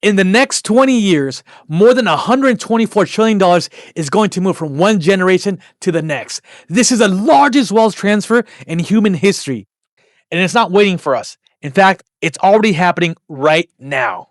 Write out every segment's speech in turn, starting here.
In the next 20 years, more than $124 trillion is going to move from one generation to the next. This is the largest wealth transfer in human history. And it's not waiting for us. In fact, it's already happening right now.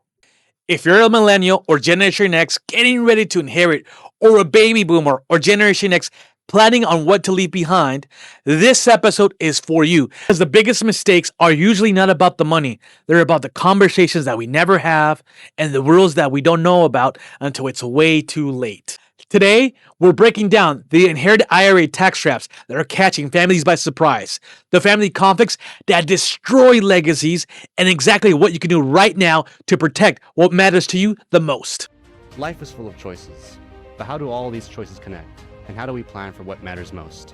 If you're a millennial or Generation X getting ready to inherit, or a baby boomer or Generation X planning on what to leave behind, this episode is for you. Because the biggest mistakes are usually not about the money. They're about the conversations that we never have and the rules that we don't know about until it's way too late. Today, we're breaking down the inherited IRA tax traps that are catching families by surprise, the family conflicts that destroy legacies, and exactly what you can do right now to protect what matters to you the most. Life is full of choices, but how do all these choices connect? And how do we plan for what matters most?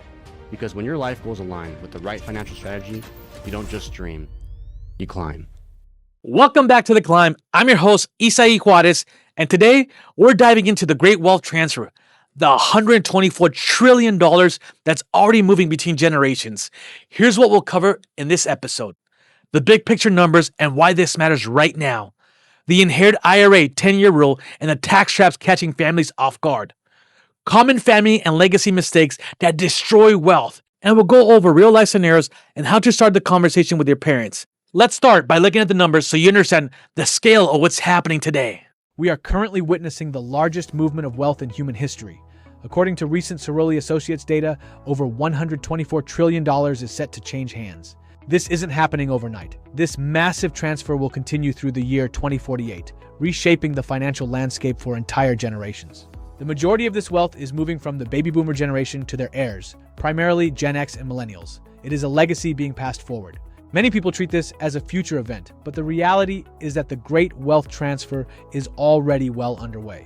Because when your life goals align with the right financial strategy, you don't just dream, you climb. Welcome back to The Climb. I'm your host, Isai Juarez, and today we're diving into the great wealth transfer, the $124 trillion that's already moving between generations. Here's what we'll cover in this episode: the big picture numbers and why this matters right now, the inherited IRA 10-year rule and the tax traps catching families off guard, common family and legacy mistakes that destroy wealth, and we'll go over real-life scenarios and how to start the conversation with your parents. Let's start by looking at the numbers so you understand the scale of what's happening today. We are currently witnessing the largest movement of wealth in human history. According to recent Cerulli Associates data, over $124 trillion is set to change hands. This isn't happening overnight. This massive transfer will continue through the year 2048, reshaping the financial landscape for entire generations. The majority of this wealth is moving from the baby boomer generation to their heirs, primarily Gen X and millennials. It is a legacy being passed forward. Many people treat this as a future event, but the reality is that the great wealth transfer is already well underway.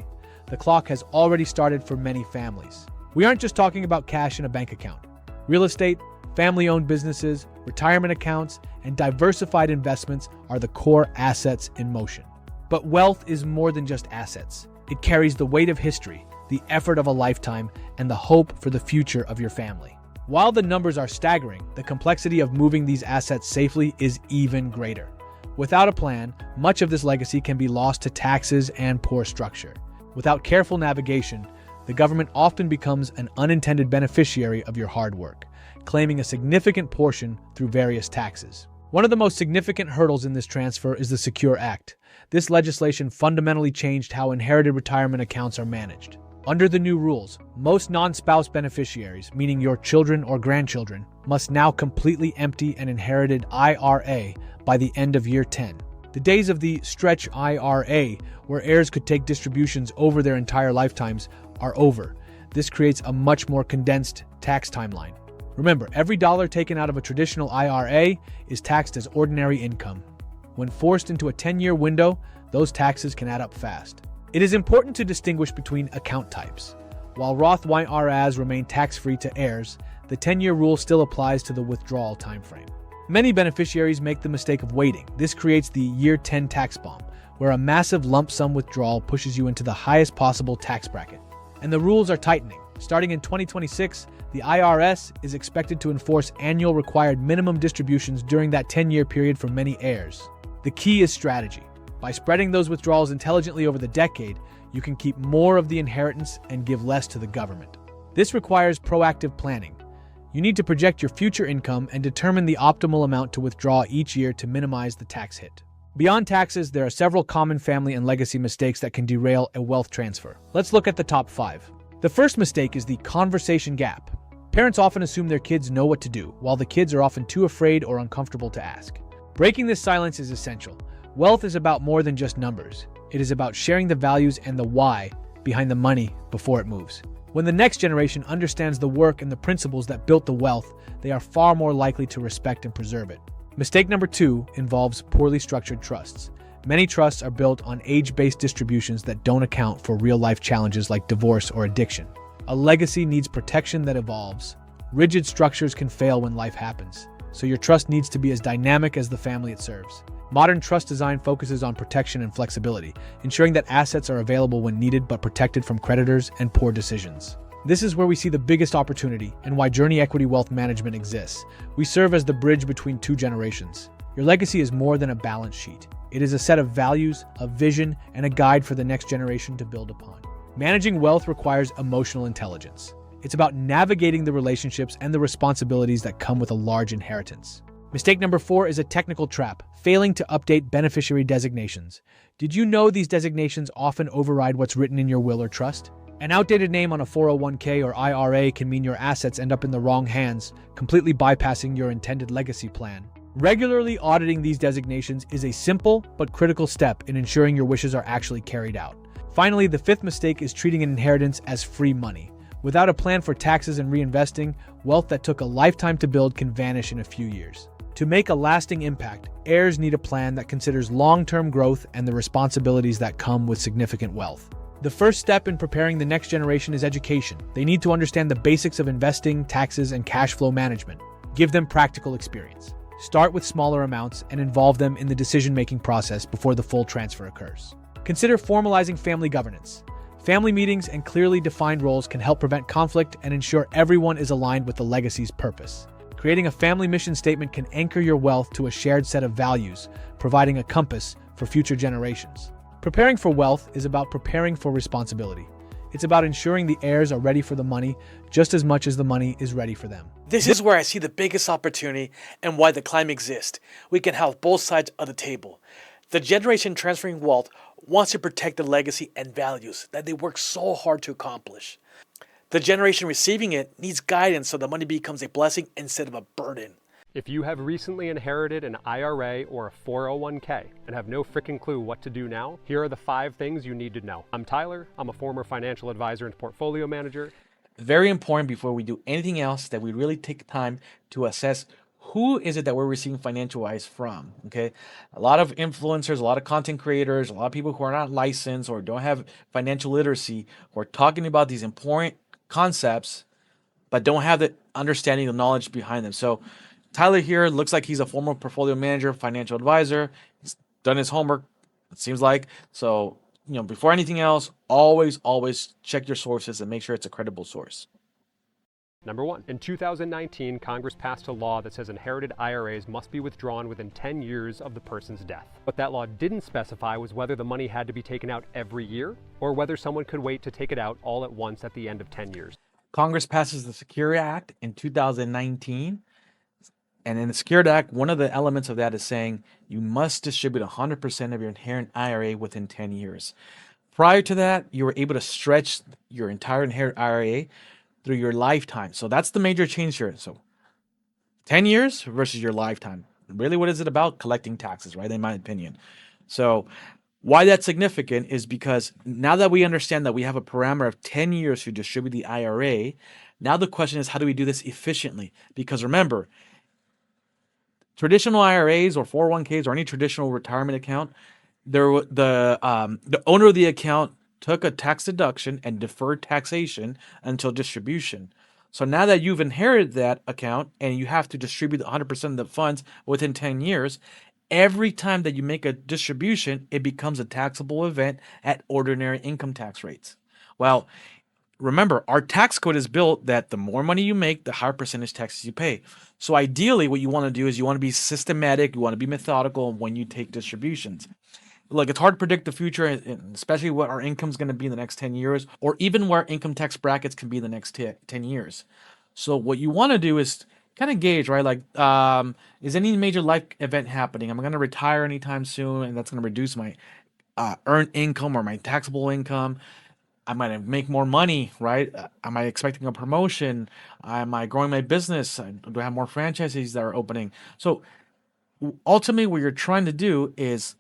The clock has already started for many families. We aren't just talking about cash in a bank account. Real estate, family-owned businesses, retirement accounts, and diversified investments are the core assets in motion. But wealth is more than just assets. It carries the weight of history, the effort of a lifetime, and the hope for the future of your family. While the numbers are staggering, the complexity of moving these assets safely is even greater. Without a plan, much of this legacy can be lost to taxes and poor structure. Without careful navigation, the government often becomes an unintended beneficiary of your hard work, claiming a significant portion through various taxes. One of the most significant hurdles in this transfer is the Secure Act. This legislation fundamentally changed how inherited retirement accounts are managed. Under the new rules, most non-spouse beneficiaries, meaning your children or grandchildren, must now completely empty an inherited IRA by the end of year 10. The days of the stretch IRA, where heirs could take distributions over their entire lifetimes, are over. This creates a much more condensed tax timeline. Remember, every dollar taken out of a traditional IRA is taxed as ordinary income. When forced into a 10-year window, those taxes can add up fast. It is important to distinguish between account types. While Roth IRAs remain tax-free to heirs, the 10-year rule still applies to the withdrawal timeframe. Many beneficiaries make the mistake of waiting. This creates the year 10 tax bomb, where a massive lump sum withdrawal pushes you into the highest possible tax bracket. And the rules are tightening. Starting in 2026, the IRS is expected to enforce annual required minimum distributions during that 10-year period for many heirs. The key is strategy. By spreading those withdrawals intelligently over the decade, you can keep more of the inheritance and give less to the government. This requires proactive planning. You need to project your future income and determine the optimal amount to withdraw each year to minimize the tax hit. Beyond taxes, there are several common family and legacy mistakes that can derail a wealth transfer. Let's look at the top 5. The first mistake is the conversation gap. Parents often assume their kids know what to do, while the kids are often too afraid or uncomfortable to ask. Breaking this silence is essential. Wealth is about more than just numbers. It is about sharing the values and the why behind the money before it moves. When the next generation understands the work and the principles that built the wealth, they are far more likely to respect and preserve it. Mistake number 2 involves poorly structured trusts. Many trusts are built on age-based distributions that don't account for real-life challenges like divorce or addiction. A legacy needs protection that evolves. Rigid structures can fail when life happens, so your trust needs to be as dynamic as the family it serves. Modern trust design focuses on protection and flexibility, ensuring that assets are available when needed but protected from creditors and poor decisions. This is where we see the biggest opportunity and why Journey Equity Wealth Management exists. We serve as the bridge between two generations. Your legacy is more than a balance sheet. It is a set of values, a vision, and a guide for the next generation to build upon. Managing wealth requires emotional intelligence. It's about navigating the relationships and the responsibilities that come with a large inheritance. Mistake number 4 is a technical trap, failing to update beneficiary designations. Did you know these designations often override what's written in your will or trust? An outdated name on a 401k or IRA can mean your assets end up in the wrong hands, completely bypassing your intended legacy plan. Regularly auditing these designations is a simple but critical step in ensuring your wishes are actually carried out. Finally, the 5th mistake is treating an inheritance as free money. Without a plan for taxes and reinvesting, wealth that took a lifetime to build can vanish in a few years. To make a lasting impact, heirs need a plan that considers long-term growth and the responsibilities that come with significant wealth. The first step in preparing the next generation is education. They need to understand the basics of investing, taxes, and cash flow management. Give them practical experience. Start with smaller amounts and involve them in the decision-making process before the full transfer occurs. Consider formalizing family governance. Family meetings and clearly defined roles can help prevent conflict and ensure everyone is aligned with the legacy's purpose. Creating a family mission statement can anchor your wealth to a shared set of values, providing a compass for future generations. Preparing for wealth is about preparing for responsibility. It's about ensuring the heirs are ready for the money just as much as the money is ready for them. This is where I see the biggest opportunity and why the climb exists. We can help both sides of the table. The generation transferring wealth wants to protect the legacy and values that they work so hard to accomplish. The generation receiving it needs guidance so the money becomes a blessing instead of a burden. If you have recently inherited an IRA or a 401k and have no freaking clue what to do now, here are the 5 things you need to know. I'm Tyler. I'm a former financial advisor and portfolio manager. Very important before we do anything else that we really take time to assess who is it that we're receiving financial advice from, okay? A lot of influencers, a lot of content creators, a lot of people who are not licensed or don't have financial literacy who are talking about these important concepts but don't have the understanding, the knowledge behind them. So Tyler here looks like he's a former portfolio manager, financial advisor. He's done his homework, it seems like. So, before anything else, always check your sources and make sure it's a credible source. Number 1, in 2019, Congress passed a law that says inherited IRAs must be withdrawn within 10 years of the person's death. What that law didn't specify was whether the money had to be taken out every year or whether someone could wait to take it out all at once at the end of 10 years. Congress passes the Secure Act in 2019. And in the Secure Act, one of the elements of that is saying you must distribute 100% of your inherent IRA within 10 years. Prior to that, you were able to stretch your entire inherent IRA through your lifetime. So that's the major change here. So 10 years versus your lifetime. Really, what is it about? Collecting taxes, right? In my opinion. So why that's significant is because now that we understand that we have a parameter of 10 years to distribute the IRA, now the question is, how do we do this efficiently? Because remember, traditional IRAs or 401ks or any traditional retirement account, the owner of the account took a tax deduction and deferred taxation until distribution. So now that you've inherited that account and you have to distribute 100% of the funds within 10 years, every time that you make a distribution, it becomes a taxable event at ordinary income tax rates. Well, remember, our tax code is built that the more money you make, the higher percentage taxes you pay. So ideally, what you want to do is you want to be systematic, you want to be methodical when you take distributions. Look, it's hard to predict the future, especially what our income is going to be in the next 10 years, or even where income tax brackets can be in the next 10 years. So what you want to do is kind of gauge, right? Like, is any major life event happening? Am I going to retire anytime soon? And that's going to reduce my earned income or my taxable income. Am I going to make more money, right? Am I expecting a promotion? Am I growing my business? Do I have more franchises that are opening? So ultimately, what you're trying to do is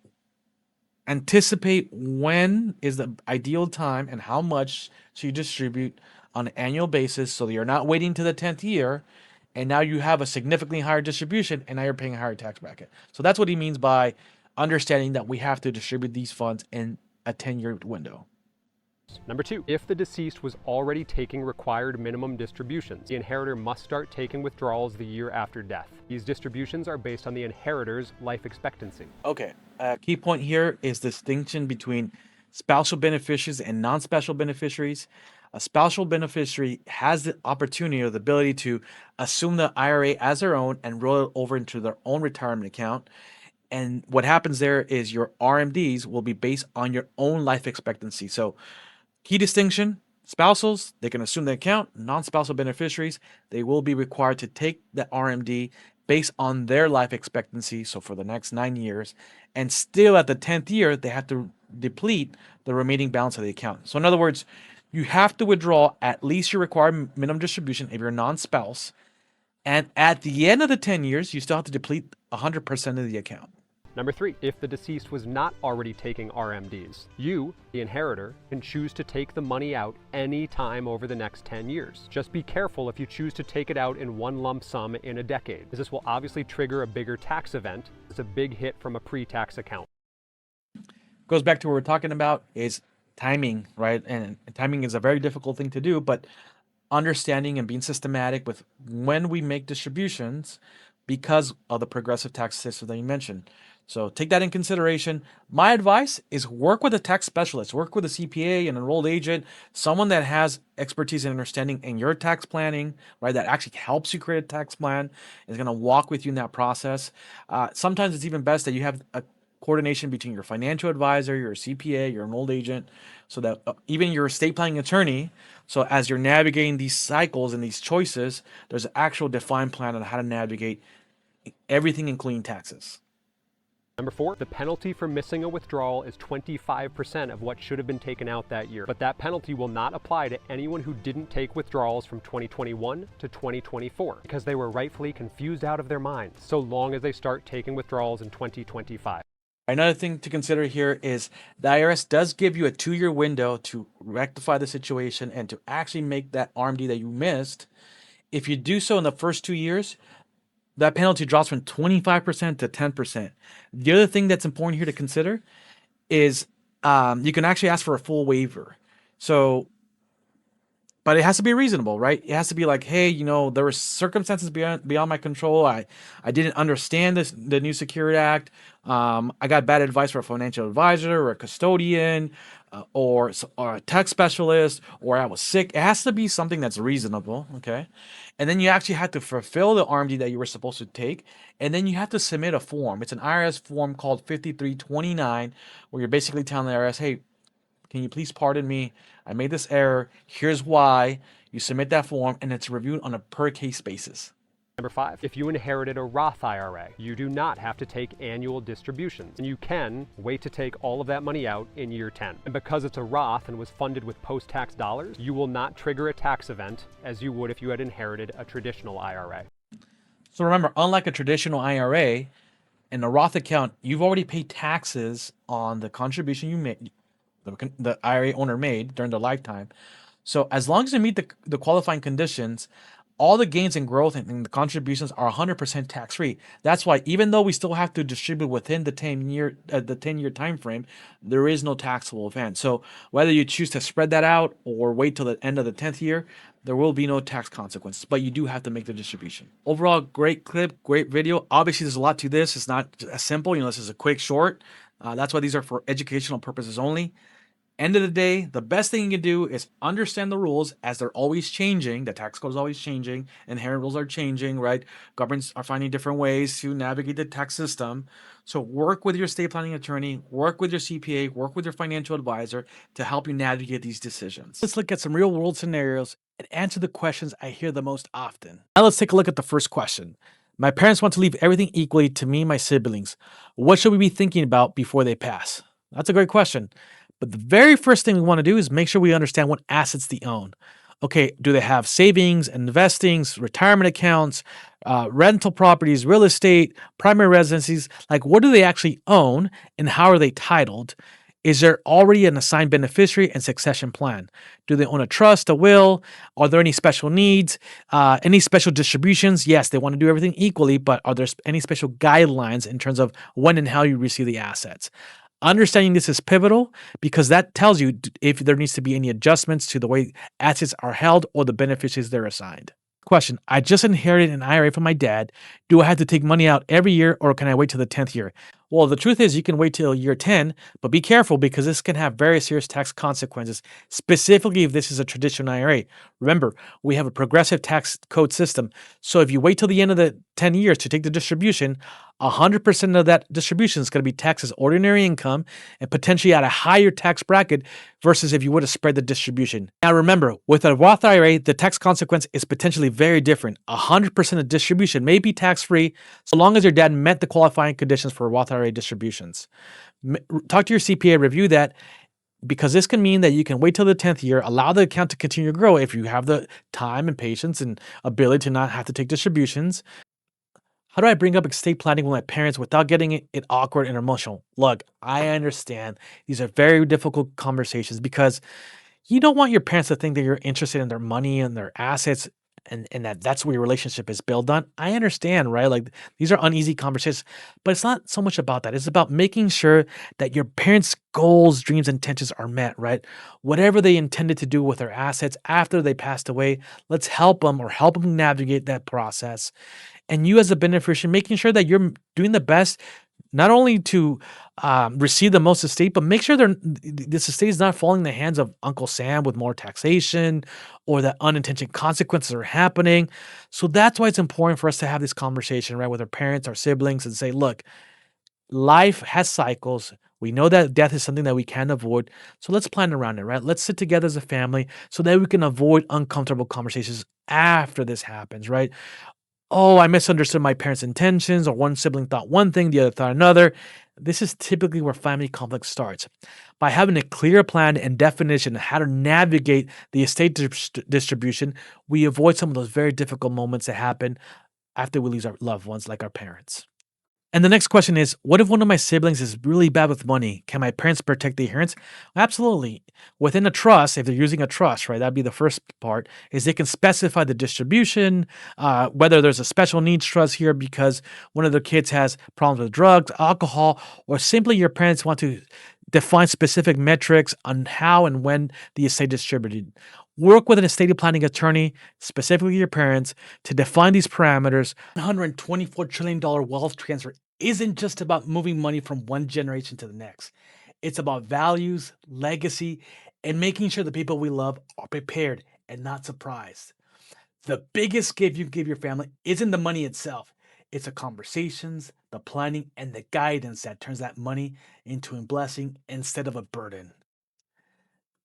anticipate when is the ideal time and how much to distribute on an annual basis so that you're not waiting to the 10th year and now you have a significantly higher distribution and now you're paying a higher tax bracket. So that's what he means by understanding that we have to distribute these funds in a 10-year window. Number 2, if the deceased was already taking required minimum distributions, the inheritor must start taking withdrawals the year after death. These distributions are based on the inheritor's life expectancy. Okay, key point here is distinction between spousal beneficiaries and non-spousal beneficiaries. A spousal beneficiary has the opportunity or the ability to assume the IRA as their own and roll it over into their own retirement account. And what happens there is your RMDs will be based on your own life expectancy. So, key distinction: spousals, they can assume the account. Non-spousal beneficiaries, they will be required to take the RMD based on their life expectancy, so for the next 9 years, and still at the 10th year, they have to deplete the remaining balance of the account. So in other words, you have to withdraw at least your required minimum distribution if you're a non-spouse, and at the end of the 10 years, you still have to deplete 100% of the account. Number 3, if the deceased was not already taking RMDs, you, the inheritor, can choose to take the money out any time over the next 10 years. Just be careful if you choose to take it out in one lump sum in a decade, as this will obviously trigger a bigger tax event. It's a big hit from a pre-tax account. Goes back to what we're talking about is timing, right? And timing is a very difficult thing to do, but understanding and being systematic with when we make distributions because of the progressive tax system that you mentioned. So take that in consideration. My advice is work with a tax specialist, work with a CPA, an enrolled agent, someone that has expertise and understanding in your tax planning, right? That actually helps you create a tax plan, is going to walk with you in that process. Sometimes it's even best that you have a coordination between your financial advisor, your CPA, your enrolled agent, so that even your estate planning attorney, so as you're navigating these cycles and these choices, there's an actual defined plan on how to navigate everything, including taxes. Number 4, the penalty for missing a withdrawal is 25% of what should have been taken out that year. But that penalty will not apply to anyone who didn't take withdrawals from 2021 to 2024 because they were rightfully confused out of their minds so long as they start taking withdrawals in 2025. Another thing to consider here is the IRS does give you a 2-year window to rectify the situation and to actually make that RMD that you missed. If you do so in the first 2 years, that penalty drops from 25% to 10%. The other thing that's important here to consider is you can actually ask for a full waiver. So, but it has to be reasonable, right? It has to be like, hey, there were circumstances beyond my control. I didn't understand the new Security Act. I got bad advice from a financial advisor or a custodian or a tax specialist, or I was sick. It has to be something that's reasonable, okay? And then you actually have to fulfill the RMD that you were supposed to take, and then you have to submit a form. It's an IRS form called 5329, where you're basically telling the IRS, hey, can you please pardon me? I made this error. Here's why. You submit that form, and it's reviewed on a per-case basis. Number 5, if you inherited a Roth IRA, you do not have to take annual distributions, and you can wait to take all of that money out in year 10. And because it's a Roth and was funded with post-tax dollars, you will not trigger a tax event as you would if you had inherited a traditional IRA. So remember, unlike a traditional IRA, in a Roth account, you've already paid taxes on the contribution you made, the IRA owner made during their lifetime. So as long as you meet the qualifying conditions, all the gains and growth and the contributions are 100% tax-free. That's why even though we still have to distribute within the 10-year time frame, there is no taxable event. So whether you choose to spread that out or wait till the end of the 10th year, there will be no tax consequences, but you do have to make the distribution. Overall, great clip, great video. Obviously, there's a lot to this. It's not as simple. This is a quick short. That's why these are for educational purposes only. End of the day, the best thing you can do is understand the rules as they're always changing. The tax code is always changing. Inherent rules are changing, right? Governments are finding different ways to navigate the tax system. So work with your estate planning attorney, work with your CPA, work with your financial advisor to help you navigate these decisions. Let's look at some real world scenarios and answer the questions I hear the most often. Now let's take a look at the first question. My parents want to leave everything equally to me and my siblings. What should we be thinking about before they pass? That's a great question. But the very first thing we want to do is make sure we understand what assets they own. Okay, do they have savings, investings, retirement accounts, rental properties, real estate, primary residencies? Like, what do they actually own and how are they titled? Is there already an assigned beneficiary and succession plan? Do they own a trust, a will? Are there any special needs? Any special distributions? Yes, they want to do everything equally, but are there any special guidelines in terms of when and how you receive the assets? Understanding this is pivotal because that tells you if there needs to be any adjustments to the way assets are held or the beneficiaries they're assigned. Question, I just inherited an IRA from my dad. Do I have to take money out every year or can I wait till the 10th year? Well, the truth is you can wait till year 10, but be careful because this can have very serious tax consequences, specifically if this is a traditional IRA. Remember, we have a progressive tax code system. So if you wait till the end of the 10 years to take the distribution, 100% of that distribution is going to be taxed as ordinary income and potentially at a higher tax bracket versus if you would have spread the distribution. Now remember, with a Roth IRA, the tax consequence is potentially very different. 100% of distribution may be tax-free so long as your dad met the qualifying conditions for Roth IRA distributions. Talk to your CPA, review that, because this can mean that you can wait till the 10th year, allow the account to continue to grow if you have the time and patience and ability to not have to take distributions. How do I bring up estate planning with my parents without getting it awkward and emotional? Look, I understand these are very difficult conversations because you don't want your parents to think that you're interested in their money and their assets and that's where your relationship is built on. I understand, right? Like these are uneasy conversations, but it's not so much about that. It's about making sure that your parents' goals, dreams, and intentions are met, right? Whatever they intended to do with their assets after they passed away, let's help them navigate that process. And you as a beneficiary, making sure that you're doing the best, not only to receive the most estate, but make sure this estate is not falling in the hands of Uncle Sam with more taxation or that unintended consequences are happening. So that's why it's important for us to have this conversation, right, with our parents, our siblings, and say, look, life has cycles. We know that death is something that we can't avoid. So let's plan around it, right? Let's sit together as a family so that we can avoid uncomfortable conversations after this happens, right? Oh, I misunderstood my parents' intentions, or one sibling thought one thing, the other thought another. This is typically where family conflict starts. By having a clear plan and definition of how to navigate the estate distribution, we avoid some of those very difficult moments that happen after we lose our loved ones, like our parents. And the next question is, what if one of my siblings is really bad with money? Can my parents protect the inheritance? Absolutely. Within a trust, if they're using a trust, right, that'd be the first part, is they can specify the distribution, whether there's a special needs trust here because one of their kids has problems with drugs, alcohol, or simply your parents want to define specific metrics on how and when the estate is distributed. Work with an estate planning attorney, specifically your parents, to define these parameters. $124 trillion wealth transfer isn't just about moving money from one generation to the next. It's about values, legacy, and making sure the people we love are prepared and not surprised. The biggest gift you can give your family isn't the money itself. It's the conversations, the planning, and the guidance that turns that money into a blessing instead of a burden.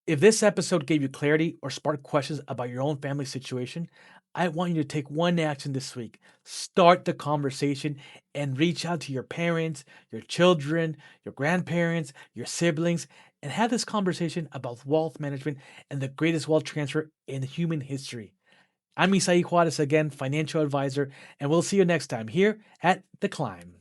If this episode gave you clarity or sparked questions about your own family situation, I want you to take one action this week. Start the conversation and reach out to your parents, your children, your grandparents, your siblings, and have this conversation about wealth management and the greatest wealth transfer in human history. I'm Isai Juarez again, financial advisor, and we'll see you next time here at The Climb.